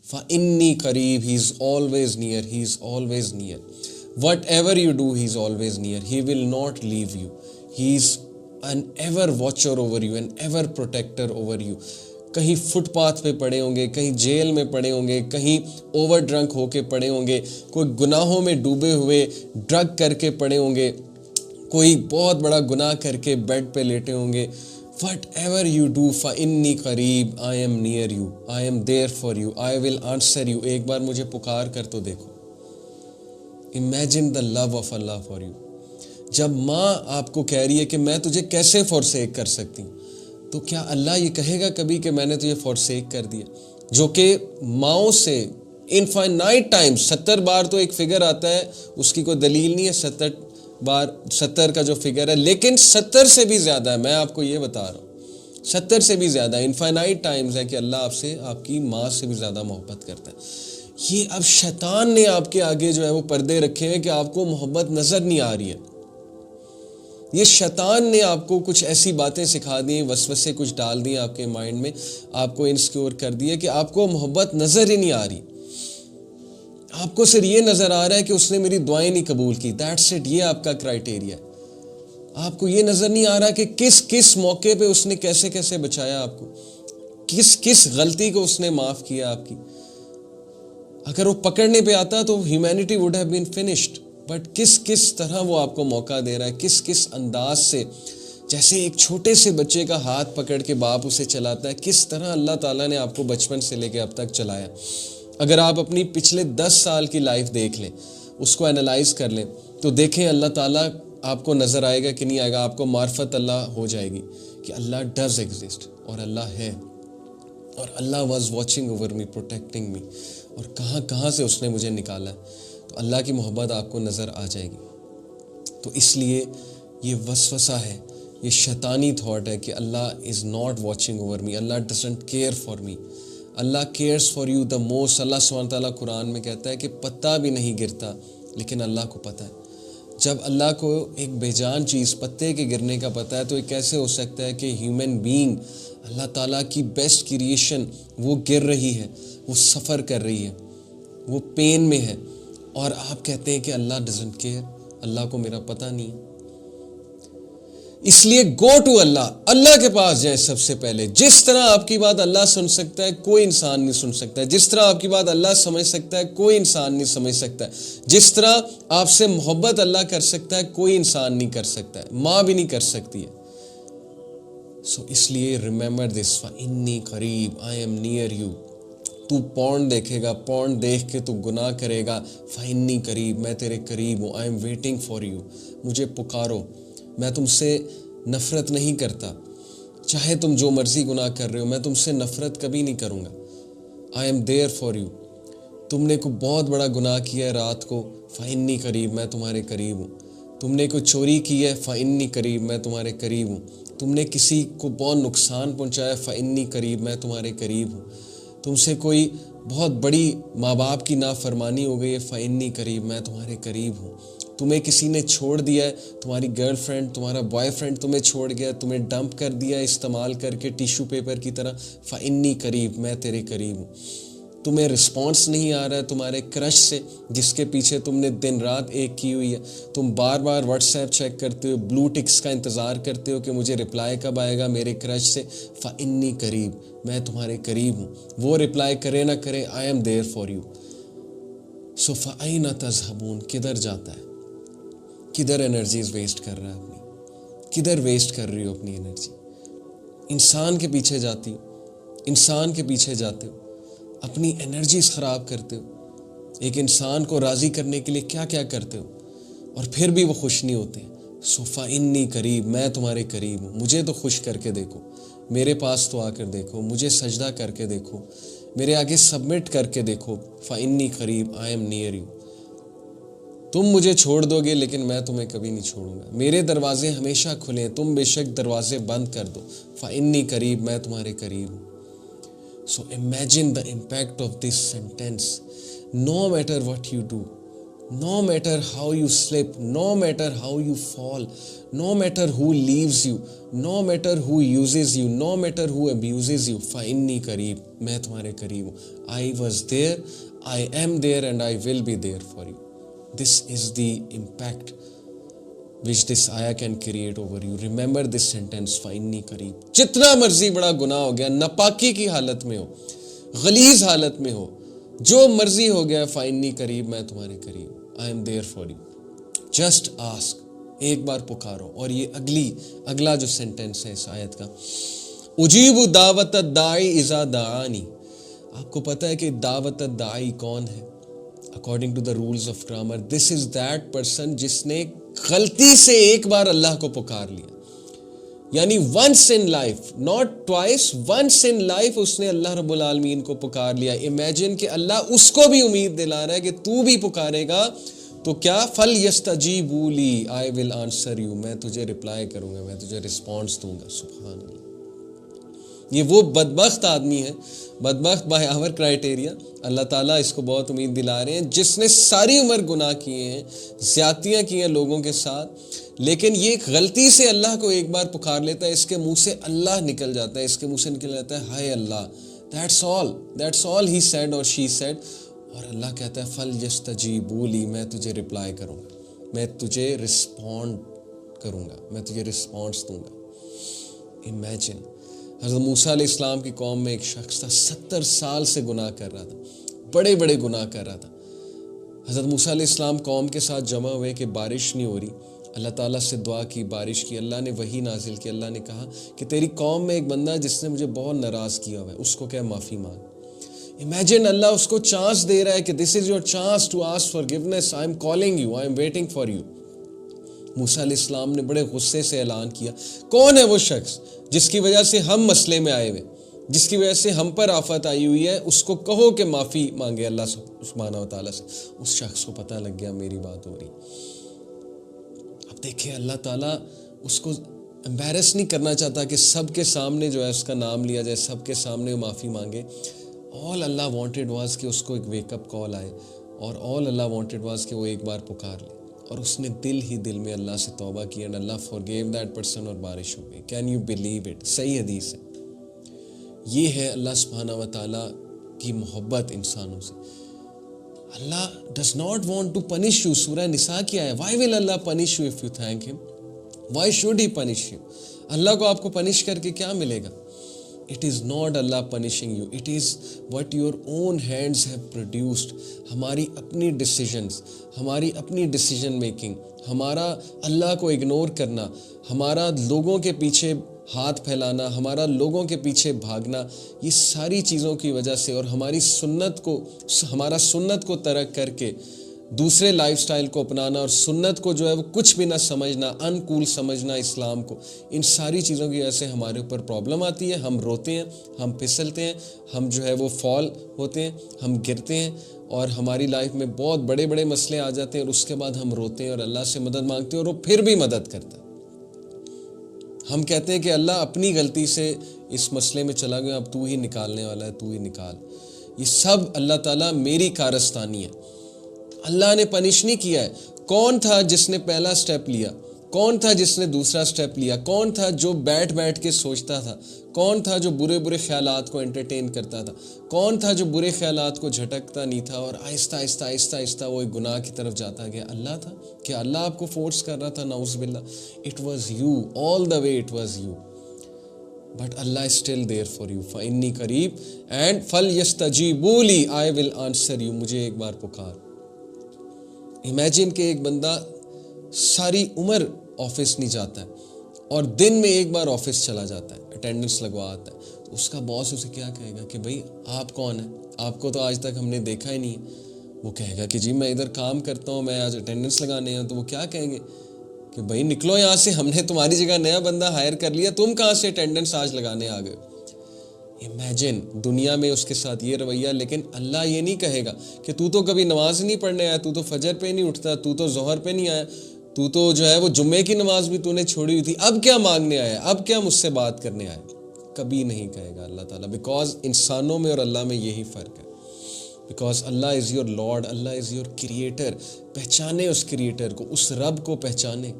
فَإِنِّي قریب, He is always near, He is always near. Whatever you do, He is always near. He will not leave you. He is an ever watcher over you, an ever protector over you. کہیں fit path پہ پڑے ہوں گے, کہیں jail میں پڑے ہوں گے, کہیں اوور ڈرنک ہو کے پڑے ہوں گے, کوئی گناہوں میں ڈوبے ہوئے ڈرگ کر کے پڑے ہوں گے, کوئی بہت بڑا گناہ کر کے بیڈ پہ لیٹے ہوں گے. Whatever you do, فَإِنِّي قریب, I am near you, I am there for you, I will answer you. ایک بار مجھے پکار کر تو دیکھو. Imagine the love of Allah for you. جب ماں آپ کو کہہ رہی ہے کہ میں تجھے کیسے forsake کر سکتی ہوں, تو کیا اللہ یہ کہے گا کبھی کہ میں نے تجھے forsake کر دیا؟ جو کہ ماؤں سے infinite times 70 بار تو ایک فگر آتا ہے, اس کی کوئی دلیل نہیں ہے 70 بار 70 کا جو فگر ہے, لیکن 70 سے بھی زیادہ ہے. میں آپ کو یہ بتا رہا ہوں 70 سے بھی زیادہ infinite times ہے کہ اللہ آپ سے, آپ کی ماں سے بھی زیادہ محبت کرتا ہے. یہ اب شیطان نے آپ کے آگے جو ہے وہ پردے رکھے ہیں کہ آپ کو محبت نظر نہیں آ رہی ہے. یہ شیطان نے آپ کو کچھ ایسی باتیں سکھا دی, وسوسے کچھ ڈال دیے آپ کے مائنڈ میں, آپ کو انسیکیور کر دیا کہ آپ کو محبت نظر ہی نہیں آ رہی. آپ کو صرف یہ نظر آ رہا ہے کہ اس نے میری دعائیں نہیں قبول کی. دیٹس اٹ, یہ آپ کا کرائٹیریا ہے. آپ کو یہ نظر نہیں آ رہا کہ کس کس موقع پہ اس نے کیسے کیسے بچایا آپ کو, کس کس غلطی کو اس نے معاف کیا آپ کی. اگر وہ پکڑنے پہ آتا تو humanity would have been finished. But کس کس طرح وہ آپ کو موقع دے رہا ہے, کس کس انداز سے, جیسے ایک چھوٹے سے بچے کا ہاتھ پکڑ کے باپ اسے چلاتا ہے, کس طرح اللہ تعالیٰ نے آپ کو بچپن سے لے کے اب تک چلایا. اگر آپ اپنی پچھلے 10 سال کی لائف دیکھ لیں, اس کو انالائز کر لیں, تو دیکھیں اللہ تعالیٰ آپ کو نظر آئے گا کہ نہیں آئے گا. آپ کو معرفت اللہ ہو جائے گی کہ اللہ ڈز ایگزسٹ, اور اللہ ہے, اور Allah was watching over me, protecting me, اور کہاں کہاں سے اس نے مجھے نکالا ہے. تو اللہ کی محبت آپ کو نظر آ جائے گی. تو اس لیے یہ وسوسہ ہے, یہ شیطانی تھاٹ ہے کہ Allah is not watching over me, Allah doesn't care for me. Allah cares for you the most. Allah سبحانہ تعالیٰ قرآن میں کہتا ہے کہ پتا بھی نہیں گرتا لیکن اللہ کو پتہ ہے. جب اللہ کو ایک بے جان چیز پتے کے گرنے کا پتہ ہے, تو یہ کیسے ہو سکتا ہے کہ ہیومن بینگ, اللہ تعالیٰ کی بیسٹ کریشن, وہ گر رہی ہے, وہ سفر کر رہی ہے, وہ پین میں ہے, اور آپ کہتے ہیں کہ اللہ ڈزنٹ کیئر, اللہ کو میرا پتہ نہیں ہے. اس لیے گو ٹو اللہ, اللہ کے پاس جائیں سب سے پہلے. جس طرح آپ کی بات اللہ سن سکتا ہے کوئی انسان نہیں سن سکتا ہے, جس طرح آپ کی بات اللہ سمجھ سکتا ہے کوئی انسان نہیں سمجھ سکتا ہے, جس طرح آپ سے محبت اللہ کر سکتا ہے کوئی انسان نہیں کر سکتا ہے, ماں بھی نہیں کر سکتی ہے. سو اس لیے ریممبر دس, فَإِنِّي قریب, آئی ایم نیئر یو. تو پورن دیکھے گا, پورن دیکھ کے تو گناہ کرے گا, فَإِنِّي قریب, میں تیرے قریب ہوں, آئی ایم ویٹنگ فار یو, مجھے پکارو, میں تم سے نفرت نہیں کرتا. چاہے تم جو مرضی گناہ کر رہے ہو, میں تم سے نفرت کبھی نہیں کروں گا. I am there for you. تم نے کوئی بہت بڑا گناہ کیا ہے رات کو, فَإِنِّي قریب, میں تمہارے قریب ہوں. تم نے کوئی چوری کی ہے, فَإِنِّي قریب, میں تمہارے قریب ہوں. تم نے کسی کو بہت نقصان پہنچایا, فَإِنِّي قریب, میں تمہارے قریب ہوں. تم سے کوئی بہت بڑی ماں باپ کی نافرمانی ہو گئی ہے, فَإِنِّي قریب, میں تمہارے قریب ہوں. تمہیں کسی نے چھوڑ دیا ہے, تمہاری گرل فرینڈ, تمہارا بوائے فرینڈ تمہیں چھوڑ گیا, تمہیں ڈمپ کر دیا استعمال کر کے ٹیشو پیپر کی طرح, فَإِنِّي قریب, میں تیرے قریب ہوں. تمہیں رسپانس نہیں آ رہا ہے تمہارے کرش سے, جس کے پیچھے تم نے دن رات ایک کی ہوئی ہے, تم بار بار واٹس ایپ چیک کرتے ہو, بلو ٹکس کا انتظار کرتے ہو کہ مجھے رپلائی کب آئے گا میرے کرش سے, فَإِنِّي قریب, میں تمہارے قریب ہوں. وہ رپلائی کرے نہ کرے, I am there for you. So فَأَيْنَ تَذْهَبُونَ, کدھر جاتا ہے, کدھر انرجیز ویسٹ کر رہا ہے اپنی, کدھر ویسٹ کر رہی ہو اپنی انرجی. انسان کے پیچھے جاتی ہو, انسان کے پیچھے جاتے ہو, اپنی انرجیز خراب کرتے ہو. ایک انسان کو راضی کرنے کے لیے کیا کیا کرتے ہو, اور پھر بھی وہ خوش نہیں ہوتے. سو فَإِنِّي قریب, میں تمہارے قریب ہوں, مجھے تو خوش کر کے دیکھو, میرے پاس تو آ کر دیکھو, مجھے سجدہ کر کے دیکھو, میرے آگے سبمٹ کر کے دیکھو. فَإِنِّي قریب, آئی ایم نیئر یو. تم مجھے چھوڑ دو گے لیکن میں تمہیں کبھی نہیں چھوڑوں گا. میرے دروازے ہمیشہ کھلے ہیں, تم بے شک دروازے بند کر دو. فَإِنِّي قریب, میں تمہارے قریب ہوں. So imagine the impact of this sentence. No matter what you do, No matter how you slip, no matter how you fall, no matter who leaves you, no matter who uses you, no matter who abuses you, فَإِنِّي قَرِيب, میں تمہارے قریب ہوں. I was there, I am there and I will be there for you. This is the impact which this ayah can create over you. Remember this sentence, فَإِنِّي قَرِيب. جتنا مرضی بڑا گناہ ہو گیا, ناپاکی کی حالت میں ہو, غلیظ حالت میں ہو, جو مرضی ہو گیا, فَإِنِّي قَرِیب, میں تمہارے قریب, I am there for you. Just ask, ایک بار پکارو. اور یہ اگلا جو سینٹنس ہے اس آیت کا, اجیب دعوت الداعی اذا دعانی. آپ کو پتہ ہے کہ دعوت الداعی کون ہے؟ According to the rules of grammar, this is that person جس نے غلطی سے ایک بار اللہ کو پکار لیا. یعنی once in life, not twice, once in life اس نے اللہ رب العالمین کو پکار لیا. امیجن کہ اللہ اس کو بھی امید دلا رہا ہے کہ تو بھی پکارے گا تو کیا, فَلْيَسْتَجِيبُوا لِي, I will answer you, میں تجھے رپلائی کروں گا, میں تجھے رسپانس دوں گا. سبحان اللہ. یہ وہ بدبخت آدمی ہے, بدبخت بائی آور کرائٹیریا, اللہ تعالیٰ اس کو بہت امید دلا رہے ہیں, جس نے ساری عمر گناہ کیے ہیں, زیادتیاں کی ہیں لوگوں کے ساتھ, لیکن یہ غلطی سے اللہ کو ایک بار پکار لیتا ہے, اس کے منہ سے اللہ نکل جاتا ہے, اس کے منہ سے نکل جاتا ہے ہائے اللہ. That's all he said or she said. اور اللہ کہتا ہے فَلْيَسْتَجِيبُوا لِي, میں تجھے رپلائی کروں گا, میں تجھے رسپونڈ کروں گا, میں تجھے رسپانس دوں گا. امیجن, حضرت موسیٰ علیہ السلام کی قوم میں ایک شخص تھا, 70 سال سے گناہ کر رہا تھا, بڑے بڑے گناہ کر رہا تھا. حضرت موسیٰ علیہ السلام قوم کے ساتھ جمع ہوئے کہ بارش نہیں ہو رہی, اللہ تعالیٰ سے دعا کی, بارش کی, اللہ نے وحی نازل کی, اللہ نے کہا کہ تیری قوم میں ایک بندہ ہے جس نے مجھے بہت ناراض کیا ہوا ہے, اس کو کیا معافی مانگ. امیجن, اللہ اس کو چانس دے رہا ہے کہ this is your chance to ask forgiveness, I am calling you, I am waiting for you. Musa علیہ السلام نے بڑے غصے سے اعلان کیا, کون ہے وہ شخص جس کی وجہ سے ہم مسئلے میں آئے ہوئے, جس کی وجہ سے ہم پر آفت آئی ہوئی ہے, اس کو کہو کہ معافی مانگے اللہ سبحانہ و تعالیٰ سے. اس شخص کو پتہ لگ گیا میری بات ہو رہی. اب دیکھیں, اللہ تعالیٰ اس کو امبیرس نہیں کرنا چاہتا کہ سب کے سامنے جو ہے اس کا نام لیا جائے, سب کے سامنے وہ معافی مانگے. all Allah wanted was کہ اس کو ایک ویک اپ کال آئے, اور all Allah wanted was کہ وہ ایک بار پکار لے, اور اس نے دل ہی دل میں اللہ سے توبہ کی, and Allah forgave that person, اور بارش ہو گئی. Can you believe it? صحیح حدیث ہے. یہ ہے اللہ سبحانہ و تعالیٰ کی محبت انسانوں سے. اللہ does not want to punish you. سورہ نساء کیا ہے, why will Allah punish you if you thank him? Why should he punish you? اللہ کو آپ کو پنش کر کے کیا ملے گا؟ It is not Allah punishing you. It is what your own hands have produced. ہماری اپنی decisions, ہماری اپنی decision making, ہمارا اللہ کو اگنور کرنا, ہمارا لوگوں کے پیچھے ہاتھ پھیلانا, ہمارا لوگوں کے پیچھے بھاگنا, یہ ساری چیزوں کی وجہ سے, اور ہمارا سنت کو ترک کر کے دوسرے لائف سٹائل کو اپنانا, اور سنت کو جو ہے وہ کچھ بھی نہ سمجھنا, انکول سمجھنا اسلام کو, ان ساری چیزوں کی وجہ سے ہمارے اوپر پرابلم آتی ہے. ہم روتے ہیں, ہم پھسلتے ہیں, ہم جو ہے وہ فال ہوتے ہیں, ہم گرتے ہیں, اور ہماری لائف میں بہت بڑے بڑے مسئلے آ جاتے ہیں, اور اس کے بعد ہم روتے ہیں اور اللہ سے مدد مانگتے ہیں, اور وہ پھر بھی مدد کرتا ہے. ہم کہتے ہیں کہ اللہ اپنی غلطی سے اس مسئلے میں چلا گیا, اب تو ہی نکالنے والا ہے, تو ہی نکال. یہ سب اللہ تعالیٰ میری کارستانی ہے. اللہ نے پنش نہیں کیا ہے. کون تھا جس نے پہلا سٹیپ لیا؟ کون تھا جس نے دوسرا سٹیپ لیا؟ کون تھا جو بیٹھ کے سوچتا تھا؟ کون تھا جو برے خیالات کو انٹرٹین کرتا تھا؟ کون تھا جو برے خیالات کو جھٹکتا نہیں تھا اور آہستہ آہستہ وہ ایک گناہ کی طرف جاتا گیا؟ اللہ تھا. کیا اللہ آپ کو فورس کر رہا تھا؟ نعوذ باللہ. It was you, all the way it was you. But Allah is still there for you. فَإِنِّي قَرِيب and فَلْيَسْتَجِيبُوا لِي, I will answer you. مجھے ایک بار پکار. امیجن کہ ایک بندہ ساری عمر آفس نہیں جاتا ہے اور دن میں ایک بار آفس چلا جاتا ہے, اٹینڈنس لگوا آتا ہے, تو اس کا باس اسے کیا کہے گا کہ بھائی آپ کون ہیں؟ آپ کو تو آج تک ہم نے دیکھا ہی نہیں ہے. وہ کہے گا کہ جی میں ادھر کام کرتا ہوں, میں آج اٹینڈنس لگانے ہوں. تو وہ کیا کہیں گے کہ بھائی نکلو یہاں سے, ہم نے تمہاری جگہ نیا بندہ ہائر کر لیا, تم کہاں سے اٹینڈنس آج لگانے آ گئے؟ امیجن, دنیا میں اس کے ساتھ یہ رویہ. لیکن اللہ یہ نہیں کہے گا کہ تو کبھی نماز نہیں پڑھنے آیا, تو فجر پہ نہیں اٹھتا, تو ظہر پہ نہیں آیا, تو جو ہے وہ جمعے کی نماز بھی تو نے چھوڑی ہوئی تھی, اب کیا مانگنے آیا, اب کیا مجھ سے بات کرنے آیا؟ کبھی نہیں کہے گا اللہ تعالیٰ, بیکاز انسانوں میں اور اللہ میں یہی فرق ہے. Because Allah is your lord, Allah is your creator. پہچانے اس کریٹر کو, اس رب کو پہچانے.